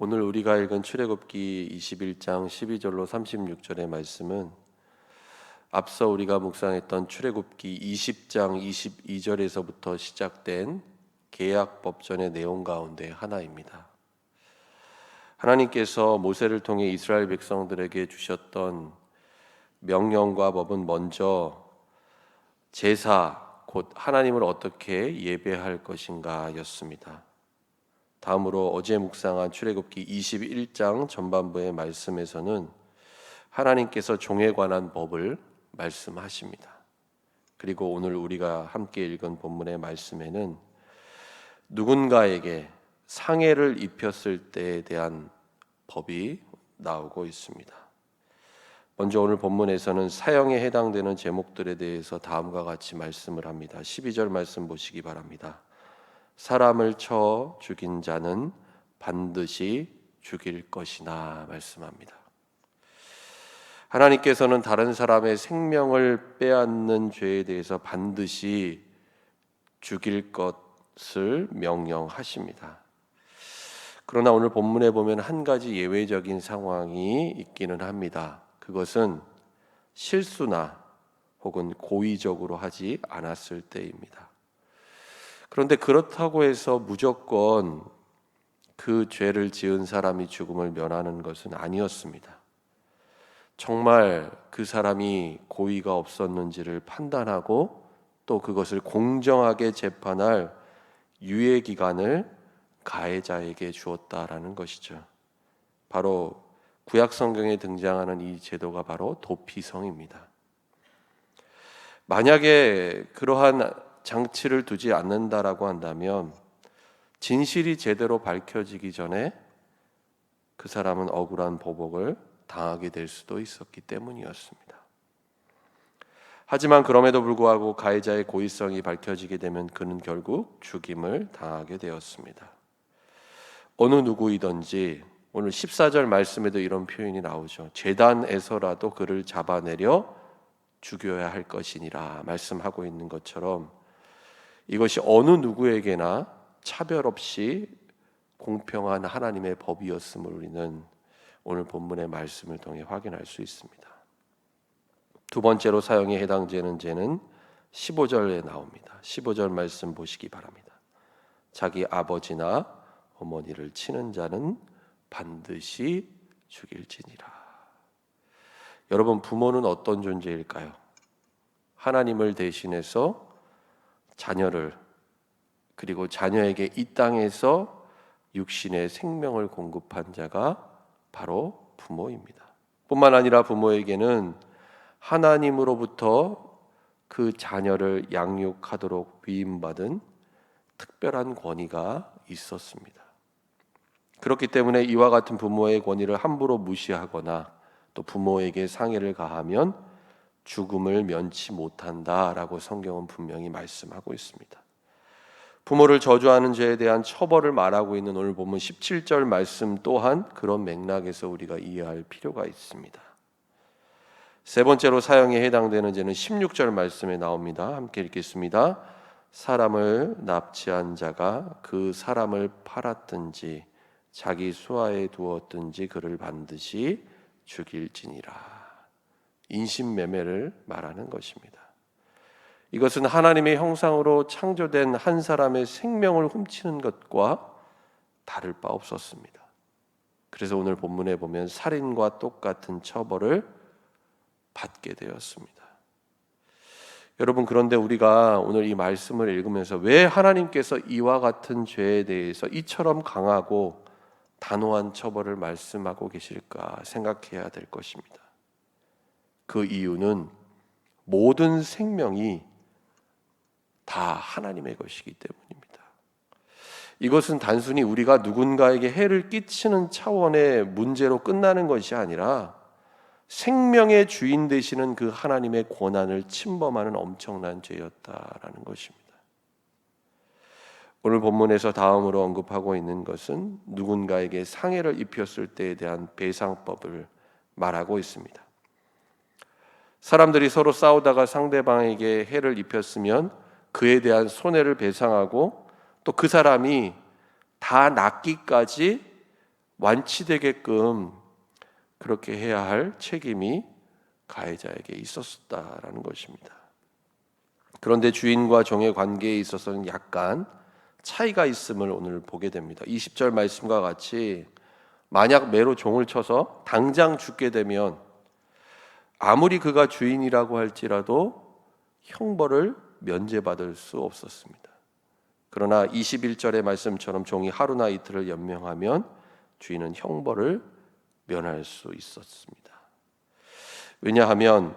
오늘 우리가 읽은 출애굽기 21장 12절로 36절의 말씀은 앞서 우리가 묵상했던 출애굽기 20장 22절에서부터 시작된 계약법전의 내용 가운데 하나입니다. 하나님께서 모세를 통해 이스라엘 백성들에게 주셨던 명령과 법은 먼저 제사, 곧 하나님을 어떻게 예배할 것인가 였습니다. 다음으로 어제 묵상한 출애굽기 21장 전반부의 말씀에서는 하나님께서 종에 관한 법을 말씀하십니다. 그리고 오늘 우리가 함께 읽은 본문의 말씀에는 누군가에게 상해를 입혔을 때에 대한 법이 나오고 있습니다. 먼저 오늘 본문에서는 사형에 해당되는 제목들에 대해서 다음과 같이 말씀을 합니다. 12절 말씀 보시기 바랍니다. 사람을 쳐 죽인 자는 반드시 죽일 것이나 말씀합니다. 하나님께서는 다른 사람의 생명을 빼앗는 죄에 대해서 반드시 죽일 것을 명령하십니다. 그러나 오늘 본문에 보면 한 가지 예외적인 상황이 있기는 합니다. 그것은 실수나 혹은 고의적으로 하지 않았을 때입니다. 그런데 그렇다고 해서 무조건 그 죄를 지은 사람이 죽음을 면하는 것은 아니었습니다. 정말 그 사람이 고의가 없었는지를 판단하고 또 그것을 공정하게 재판할 유예 기간을 가해자에게 주었다라는 것이죠. 바로 구약 성경에 등장하는 이 제도가 바로 도피성입니다. 만약에 그러한 장치를 두지 않는다라고 한다면 진실이 제대로 밝혀지기 전에 그 사람은 억울한 보복을 당하게 될 수도 있었기 때문이었습니다. 하지만 그럼에도 불구하고 가해자의 고의성이 밝혀지게 되면 그는 결국 죽임을 당하게 되었습니다. 어느 누구이든지 오늘 14절 말씀에도 이런 표현이 나오죠. 제단에서라도 그를 잡아내려 죽여야 할 것이니라 말씀하고 있는 것처럼 이것이 어느 누구에게나 차별 없이 공평한 하나님의 법이었음을 우리는 오늘 본문의 말씀을 통해 확인할 수 있습니다. 두 번째로 사형에 해당되는 죄는 15절에 나옵니다. 15절 말씀 보시기 바랍니다. 자기 아버지나 어머니를 치는 자는 반드시 죽일지니라. 여러분, 부모는 어떤 존재일까요? 하나님을 대신해서 자녀를 그리고 자녀에게 이 땅에서 육신의 생명을 공급한 자가 바로 부모입니다. 뿐만 아니라 부모에게는 하나님으로부터 그 자녀를 양육하도록 위임받은 특별한 권위가 있었습니다. 그렇기 때문에 이와 같은 부모의 권위를 함부로 무시하거나 또 부모에게 상해를 가하면 죽음을 면치 못한다라고 성경은 분명히 말씀하고 있습니다. 부모를 저주하는 죄에 대한 처벌을 말하고 있는 오늘 본문 17절 말씀 또한 그런 맥락에서 우리가 이해할 필요가 있습니다. 세 번째로 사형에 해당되는 죄는 16절 말씀에 나옵니다. 함께 읽겠습니다. 사람을 납치한 자가 그 사람을 팔았든지 자기 수하에 두었든지 그를 반드시 죽일지니라. 인신매매를 말하는 것입니다. 이것은 하나님의 형상으로 창조된 한 사람의 생명을 훔치는 것과 다를 바 없었습니다. 그래서 오늘 본문에 보면 살인과 똑같은 처벌을 받게 되었습니다. 여러분, 그런데 우리가 오늘 이 말씀을 읽으면서 왜 하나님께서 이와 같은 죄에 대해서 이처럼 강하고 단호한 처벌을 말씀하고 계실까 생각해야 될 것입니다. 그 이유는 모든 생명이 다 하나님의 것이기 때문입니다. 이것은 단순히 우리가 누군가에게 해를 끼치는 차원의 문제로 끝나는 것이 아니라 생명의 주인 되시는 그 하나님의 권한을 침범하는 엄청난 죄였다라는 것입니다. 오늘 본문에서 다음으로 언급하고 있는 것은 누군가에게 상해를 입혔을 때에 대한 배상법을 말하고 있습니다. 사람들이 서로 싸우다가 상대방에게 해를 입혔으면 그에 대한 손해를 배상하고 또 그 사람이 다 낫기까지 완치되게끔 그렇게 해야 할 책임이 가해자에게 있었다라는 것입니다. 그런데 주인과 종의 관계에 있어서는 약간 차이가 있음을 오늘 보게 됩니다. 20절 말씀과 같이 만약 매로 종을 쳐서 당장 죽게 되면 아무리 그가 주인이라고 할지라도 형벌을 면제받을 수 없었습니다. 그러나 21절의 말씀처럼 종이 하루나 이틀을 연명하면 주인은 형벌을 면할 수 있었습니다. 왜냐하면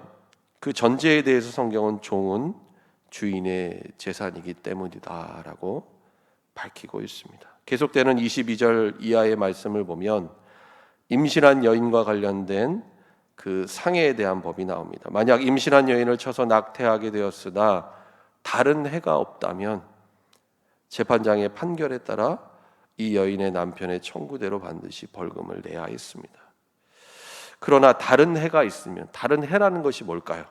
그 전제에 대해서 성경은 종은 주인의 재산이기 때문이다라고 밝히고 있습니다. 계속되는 22절 이하의 말씀을 보면 임신한 여인과 관련된 그 상해에 대한 법이 나옵니다. 만약 임신한 여인을 쳐서 낙태하게 되었으나 다른 해가 없다면 재판장의 판결에 따라 이 여인의 남편의 청구대로 반드시 벌금을 내야 했습니다. 그러나 다른 해가 있으면, 다른 해라는 것이 뭘까요?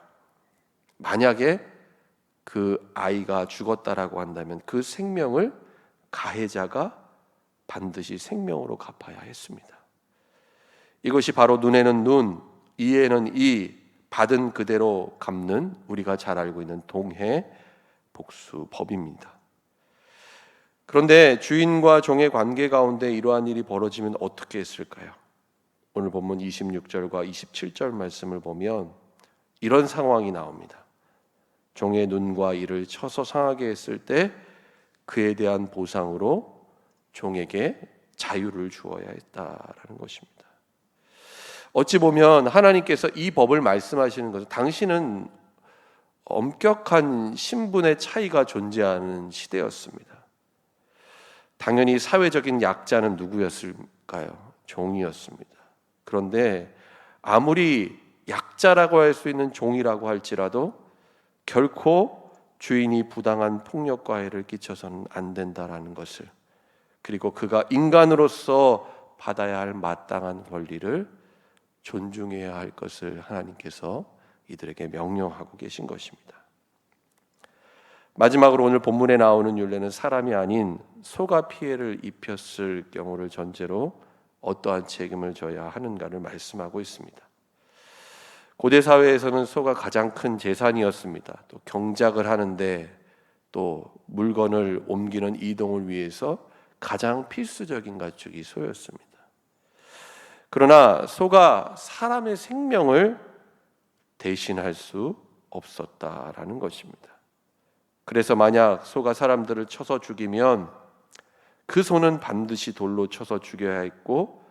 만약에 그 아이가 죽었다라고 한다면 그 생명을 가해자가 반드시 생명으로 갚아야 했습니다. 이것이 바로 눈에는 눈, 이에는 이, 받은 그대로 갚는 우리가 잘 알고 있는 동해 복수법입니다. 그런데 주인과 종의 관계 가운데 이러한 일이 벌어지면 어떻게 했을까요? 오늘 본문 26절과 27절 말씀을 보면 이런 상황이 나옵니다. 종의 눈과 이를 쳐서 상하게 했을 때 그에 대한 보상으로 종에게 자유를 주어야 했다라는 것입니다. 어찌 보면 하나님께서 이 법을 말씀하시는 것은 당신은 엄격한 신분의 차이가 존재하는 시대였습니다. 당연히 사회적인 약자는 누구였을까요? 종이었습니다. 그런데 아무리 약자라고 할 수 있는 종이라고 할지라도 결코 주인이 부당한 폭력과 해를 끼쳐서는 안 된다라는 것을, 그리고 그가 인간으로서 받아야 할 마땅한 권리를 존중해야 할 것을 하나님께서 이들에게 명령하고 계신 것입니다. 마지막으로 오늘 본문에 나오는 율례는 사람이 아닌 소가 피해를 입혔을 경우를 전제로 어떠한 책임을 져야 하는가를 말씀하고 있습니다. 고대 사회에서는 소가 가장 큰 재산이었습니다. 또 경작을 하는데 또 물건을 옮기는 이동을 위해서 가장 필수적인 가축이 소였습니다. 그러나 소가 사람의 생명을 대신할 수 없었다라는 것입니다. 그래서 만약 소가 사람들을 쳐서 죽이면 그 소는 반드시 돌로 쳐서 죽여야 했고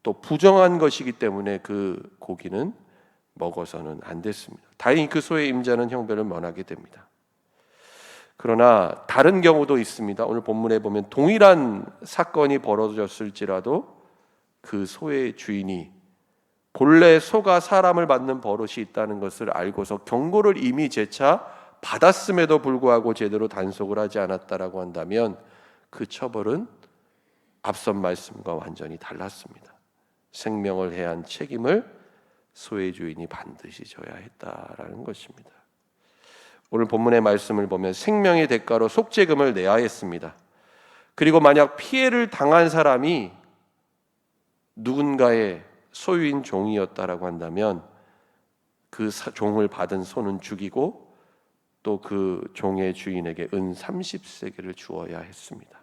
또 부정한 것이기 때문에 그 고기는 먹어서는 안 됐습니다. 다행히 그 소의 임자는 형벌을 면하게 됩니다. 그러나 다른 경우도 있습니다. 오늘 본문에 보면 동일한 사건이 벌어졌을지라도 그 소의 주인이 본래 소가 사람을 맞는 버릇이 있다는 것을 알고서 경고를 이미 재차 받았음에도 불구하고 제대로 단속을 하지 않았다라고 한다면 그 처벌은 앞선 말씀과 완전히 달랐습니다. 생명을 해한 책임을 소의 주인이 반드시 져야 했다라는 것입니다. 오늘 본문의 말씀을 보면 생명의 대가로 속죄금을 내야 했습니다. 그리고 만약 피해를 당한 사람이 누군가의 소유인 종이었다라고 한다면 그 종을 받은 소는 죽이고 또 그 종의 주인에게 은 30세겔을 주어야 했습니다.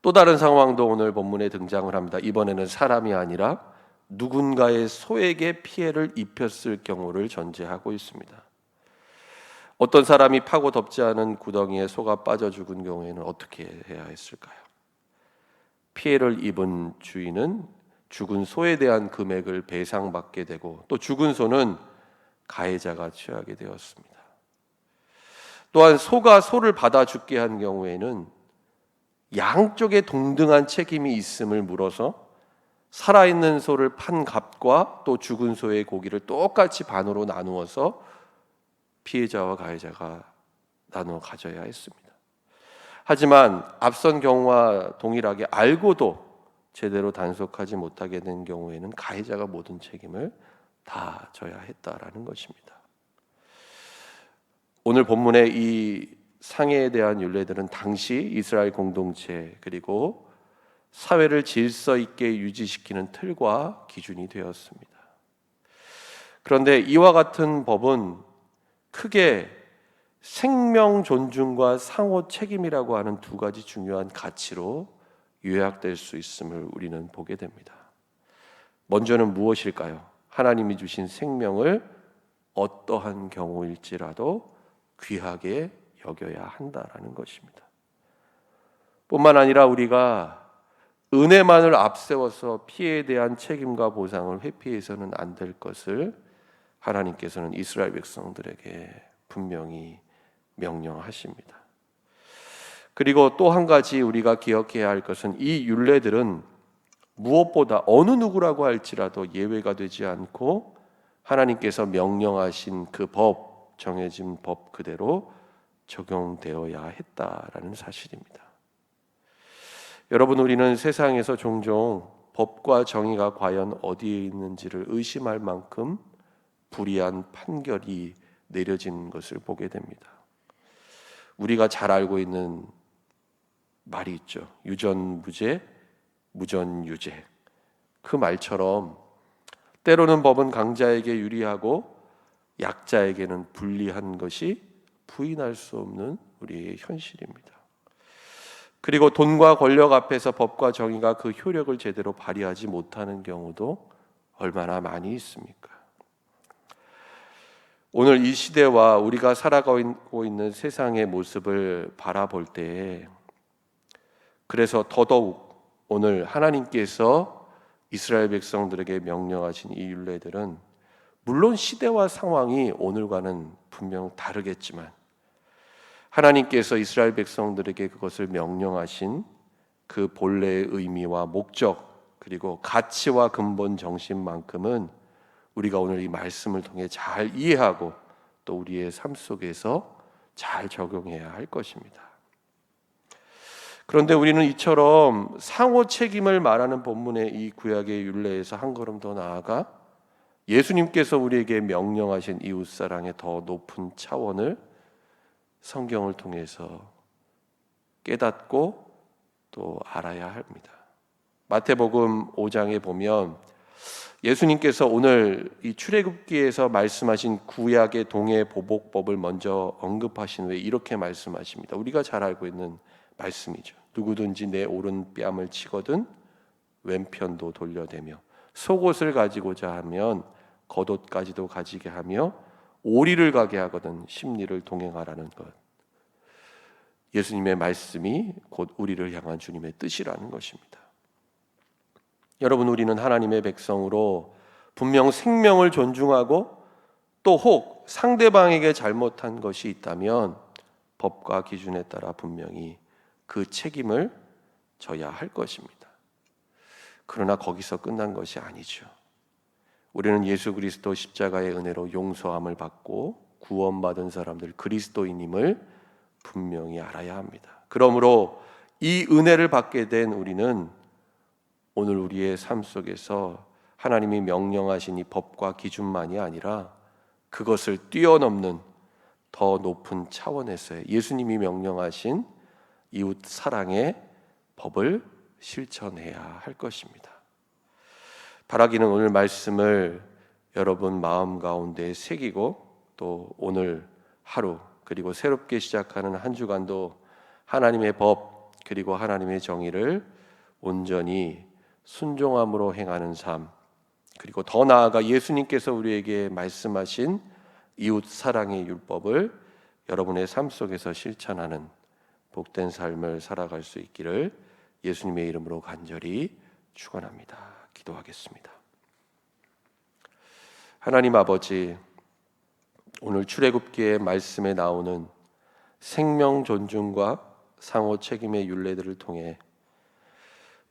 또 다른 상황도 오늘 본문에 등장을 합니다. 이번에는 사람이 아니라 누군가의 소에게 피해를 입혔을 경우를 전제하고 있습니다. 어떤 사람이 파고 덮지 않은 구덩이에 소가 빠져 죽은 경우에는 어떻게 해야 했을까요? 피해를 입은 주인은 죽은 소에 대한 금액을 배상받게 되고 또 죽은 소는 가해자가 취하게 되었습니다. 또한 소가 소를 받아 죽게 한 경우에는 양쪽에 동등한 책임이 있음을 물어서 살아있는 소를 판 값과 또 죽은 소의 고기를 똑같이 반으로 나누어서 피해자와 가해자가 나누어 가져야 했습니다. 하지만 앞선 경우와 동일하게 알고도 제대로 단속하지 못하게 된 경우에는 가해자가 모든 책임을 다 져야 했다라는 것입니다. 오늘 본문의 이 상해에 대한 율례들은 당시 이스라엘 공동체 그리고 사회를 질서 있게 유지시키는 틀과 기준이 되었습니다. 그런데 이와 같은 법은 크게 생명 존중과 상호 책임이라고 하는 두 가지 중요한 가치로 요약될 수 있음을 우리는 보게 됩니다. 먼저는 무엇일까요? 하나님이 주신 생명을 어떠한 경우일지라도 귀하게 여겨야 한다라는 것입니다. 뿐만 아니라 우리가 은혜만을 앞세워서 피해에 대한 책임과 보상을 회피해서는 안 될 것을 하나님께서는 이스라엘 백성들에게 분명히 명령하십니다. 그리고 또 한 가지 우리가 기억해야 할 것은 이 율례들은 무엇보다 어느 누구라고 할지라도 예외가 되지 않고 하나님께서 명령하신 그 법, 정해진 법 그대로 적용되어야 했다라는 사실입니다. 여러분, 우리는 세상에서 종종 법과 정의가 과연 어디에 있는지를 의심할 만큼 불이한 판결이 내려진 것을 보게 됩니다. 우리가 잘 알고 있는 말이 있죠. 유전무죄, 무전유죄. 그 말처럼 때로는 법은 강자에게 유리하고 약자에게는 불리한 것이 부인할 수 없는 우리의 현실입니다. 그리고 돈과 권력 앞에서 법과 정의가 그 효력을 제대로 발휘하지 못하는 경우도 얼마나 많이 있습니까? 오늘 이 시대와 우리가 살아가고 있는 세상의 모습을 바라볼 때, 그래서 더더욱 오늘 하나님께서 이스라엘 백성들에게 명령하신 이 율례들은 물론 시대와 상황이 오늘과는 분명 다르겠지만 하나님께서 이스라엘 백성들에게 그것을 명령하신 그 본래의 의미와 목적 그리고 가치와 근본 정신만큼은 우리가 오늘 이 말씀을 통해 잘 이해하고 또 우리의 삶 속에서 잘 적용해야 할 것입니다. 그런데 우리는 이처럼 상호 책임을 말하는 본문의 이 구약의 율례에서 한 걸음 더 나아가 예수님께서 우리에게 명령하신 이웃사랑의 더 높은 차원을 성경을 통해서 깨닫고 또 알아야 합니다. 마태복음 5장에 보면 예수님께서 오늘 이 출애굽기에서 말씀하신 구약의 동해 보복법을 먼저 언급하신 후에 이렇게 말씀하십니다. 우리가 잘 알고 있는 말씀이죠. 누구든지 내 오른 뺨을 치거든 왼편도 돌려대며 속옷을 가지고자 하면 겉옷까지도 가지게 하며 오리를 가게 하거든 십리를 동행하라는 것. 예수님의 말씀이 곧 우리를 향한 주님의 뜻이라는 것입니다. 여러분, 우리는 하나님의 백성으로 분명 생명을 존중하고 또 혹 상대방에게 잘못한 것이 있다면 법과 기준에 따라 분명히 그 책임을 져야 할 것입니다. 그러나 거기서 끝난 것이 아니죠. 우리는 예수 그리스도 십자가의 은혜로 용서함을 받고 구원받은 사람들 그리스도인임을 분명히 알아야 합니다. 그러므로 이 은혜를 받게 된 우리는 오늘 우리의 삶 속에서 하나님이 명령하신 이 법과 기준만이 아니라 그것을 뛰어넘는 더 높은 차원에서의 예수님이 명령하신 이웃 사랑의 법을 실천해야 할 것입니다. 바라기는 오늘 말씀을 여러분 마음 가운데 새기고 또 오늘 하루 그리고 새롭게 시작하는 한 주간도 하나님의 법 그리고 하나님의 정의를 온전히 순종함으로 행하는 삶, 그리고 더 나아가 예수님께서 우리에게 말씀하신 이웃 사랑의 율법을 여러분의 삶 속에서 실천하는 복된 삶을 살아갈 수 있기를 예수님의 이름으로 간절히 축원합니다. 기도하겠습니다. 하나님 아버지, 오늘 출애굽기의 말씀에 나오는 생명 존중과 상호 책임의 율례들을 통해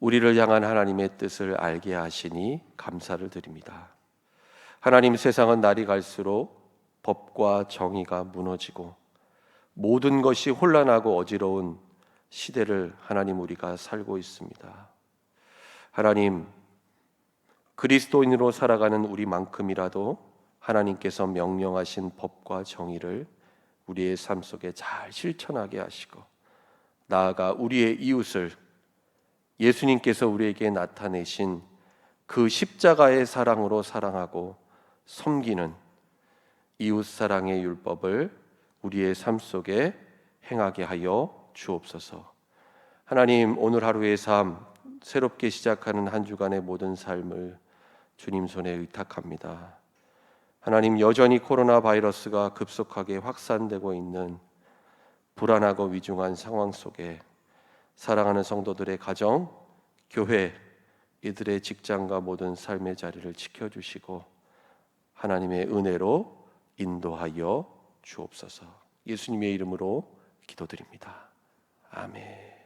우리를 향한 하나님의 뜻을 알게 하시니 감사를 드립니다. 하나님, 세상은 날이 갈수록 법과 정의가 무너지고 모든 것이 혼란하고 어지러운 시대를 하나님 우리가 살고 있습니다. 하나님, 그리스도인으로 살아가는 우리만큼이라도 하나님께서 명령하신 법과 정의를 우리의 삶 속에 잘 실천하게 하시고 나아가 우리의 이웃을 예수님께서 우리에게 나타내신 그 십자가의 사랑으로 사랑하고 섬기는 이웃사랑의 율법을 우리의 삶 속에 행하게 하여 주옵소서. 하나님, 오늘 하루의 삶, 새롭게 시작하는 한 주간의 모든 삶을 주님 손에 의탁합니다. 하나님, 여전히 코로나 바이러스가 급속하게 확산되고 있는 불안하고 위중한 상황 속에 사랑하는 성도들의 가정, 교회, 이들의 직장과 모든 삶의 자리를 지켜주시고 하나님의 은혜로 인도하여 주옵소서. 예수님의 이름으로 기도드립니다. 아멘.